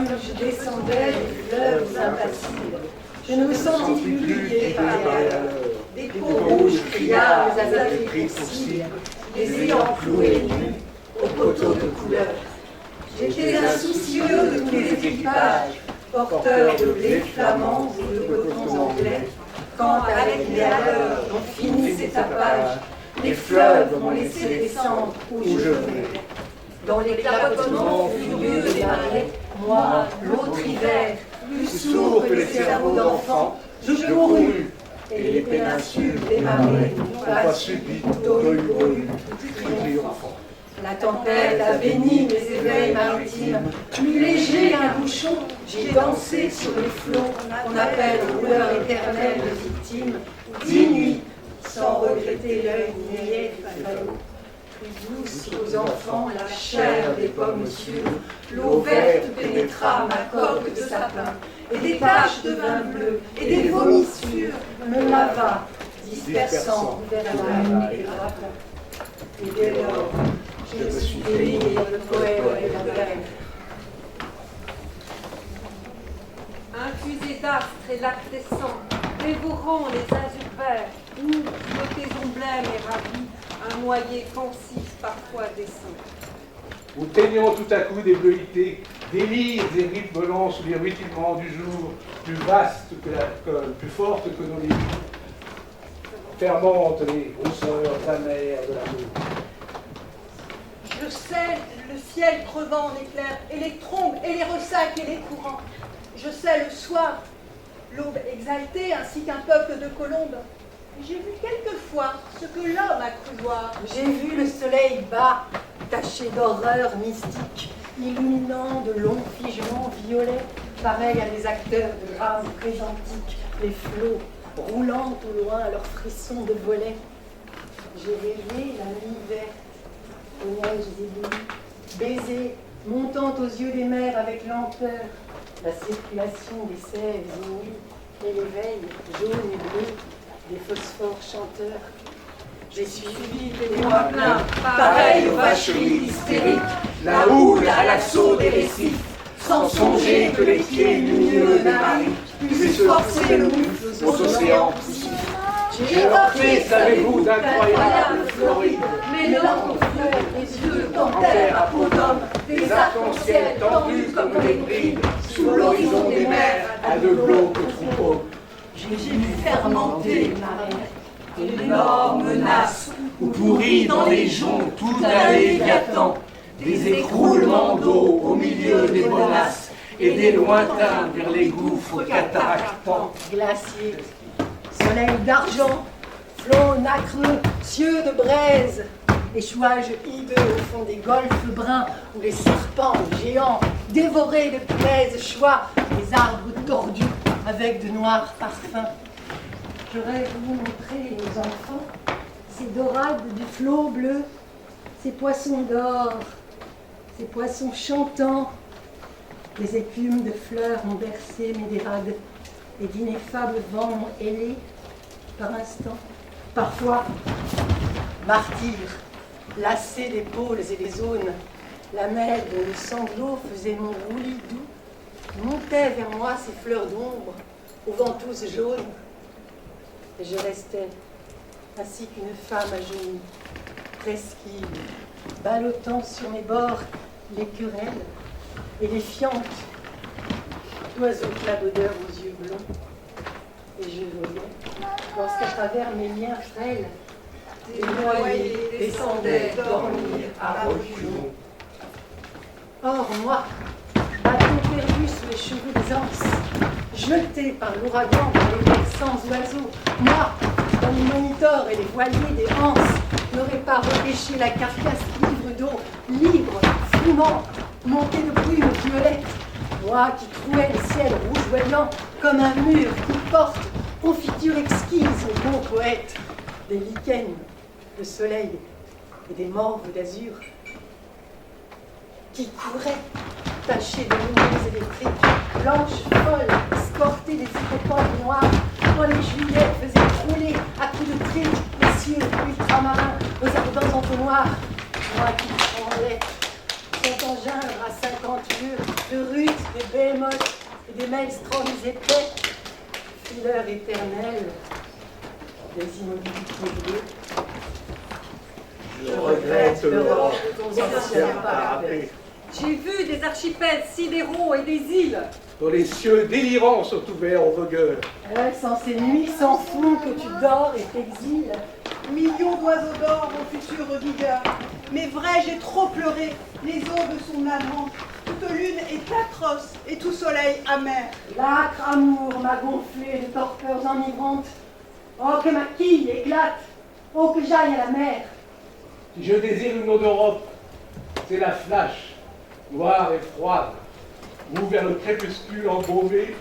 Comme je descendais des fleuves impassibles, je ne me sentis plus guidée par ailleurs. Des peaux rouges criards avaient pris pour cible, les ayant cloués nus aux poteaux de couleur. J'étais insoucieux de tous les équipages, porteurs de blé flamands ou de cotons anglais, quand avec les haleurs dont finit ces tapages, les fleuves m'ont laissé descendre où je voulais. Dans les clapotements furieux des marées, moi, l'autre hiver, plus sourd que les cerveaux d'enfants, je courus, et les péninsules des marées n'ont pas subi d'oïl triomphant. La tempête a béni mes éveils maritimes, plus léger qu'un bouchon, j'ai dansé sur les flots qu'on appelle rouleurs éternels de victimes, 10 nuits, sans regretter l'œil niais du falot. Plus douce aux enfants la chair des pommes sûres, l'eau verte pénétra ma coque de sapin, et des taches de vin bleu et des vomissures me lava, dispersant vers la nuit des rapins. Et dès lors, je me suis délié le poème et la peine. Infusé d'astres et lactescents, dévorant les azurs verts, où, flottaison blême et ravie, un noyer pensif parfois descend. Ou teignant tout à coup des bleuités, délires et rythmes lents sous les rutilements du jour, plus vastes que l'alcool, plus fortes que nos limites, fermentent les rousseurs amères de l'amour. Je sais le ciel crevant en éclairs, et les trombes, et les ressacs, et les courants. Je sais le soir, l'aube exaltée, ainsi qu'un peuple de colombes. J'ai vu quelquefois ce que l'homme a cru voir. J'ai vu le soleil bas, taché d'horreur mystique, illuminant de longs figements violets, pareils à des acteurs de drames présantiques, les flots roulant au loin leurs frissons de volets. J'ai rêvé la nuit verte, aux neiges éblouies, baisers montant aux yeux des mers avec lenteur, la circulation des sèves inouïes et l'éveil jaune et bleu des phosphores chanteurs. J'ai suivi les mois pleins, pareil aux vacheries hystériques, la houle à l'assaut des récifs, sans songer que les pieds lumineux des marées puissent forcer le mousse aux océans poussifs. J'ai heurté, savez-vous, d'incroyables Florides, mêlant les yeux panthères à peau d'homme, des arcs-en-ciel tendus comme des brides, sous l'horizon des mers à de glauques troupeaux. J'ai vu fermenter ma mer, d'énormes menaces, où pourrit dans les joncs tout un léviathan, des écroulements d'eau au milieu des bonasses, et des lointains vers les gouffres cataractants. Glaciers, soleil d'argent, flots nacreux, cieux de braise, échouages hideux au fond des golfes bruns, où les serpents géants, dévorés de plaies choix, les arbres tordus avec de noirs parfums. J'aurais voulu montrer aux enfants ces dorades du flot bleu, ces poissons d'or, ces poissons chantants. Les écumes de fleurs ont bercé mes dérades, et d'ineffables vents m'ont ailé par instant. Parfois, martyr, lassé d'épaules et des zones, la mer dont le sanglot faisait mon roulis doux, montait vers moi ces fleurs d'ombre, aux ventouses jaunes, et je restais ainsi qu'une femme à genoux, presqu'île, ballottant sur mes bords les querelles et les fientes d'oiseaux clabaudeurs aux yeux blonds. Et je voyais, lorsqu'à travers mes liens frêles, des noyés descendaient dormir à reculons. Or moi, bâton perdu sous les cheveux des anses, jeté par l'ouragan dans les mers sans oiseaux, moi, comme les monitors et les voiliers des anses, n'aurais pas repêché la carcasse ivre d'eau, libre, fumante, montée de brumes violettes, moi qui trouais le ciel rougeoyant comme un mur qui porte confiture exquise aux bons poètes, des lichens, de soleil et des morves d'azur, qui couraient, tachés de lumières électriques, blanches, folles, escortées des hippocampes noirs, quand les juillets faisaient crouler à coups de trique les cieux ultramarins aux ardents entonnoirs, moi qui tremblais, sont en jungle à 50 lieues, de rudes, des behemoths et des maelstroms épais, fileurs éternels des immobilités bleues. Je regrette l'Europe de ton ancien ancien parapet. parapet. J'ai vu des archipels sidéraux et des îles. Dont les cieux délirants sont ouverts aux vogueurs. Est-ce en ces nuits sans fond que tu dors et t'exiles? Millions d'oiseaux d'or, mon futur vigueur. Mais vrai, j'ai trop pleuré. Les aubes sont navantes. Toute lune est atroce et tout soleil amer. L'âcre amour m'a gonflé de torpeurs enivrantes. Oh, que ma quille éclate! Oh, que j'aille à la mer! Si je désire une eau d'Europe, c'est la flash, noire et froide, ou vers le crépuscule embaumé.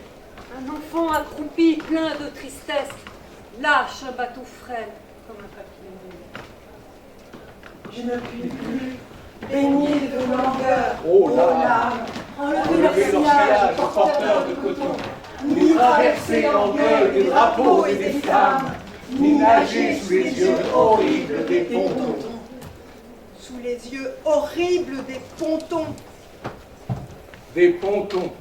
Un enfant accroupi, plein de tristesse, lâche un bateau frêle comme un papier mouillé. Je ne puis plus baigner de langueur. Oh, Ô l'âme, l'âme, enlever leur enlever leur sillage, sillage, porteur de coton, ni traverser en gueule des drapeaux et des flammes, ni nager sous les yeux horribles des pontons. Sous les yeux horribles des pontons. Des pontons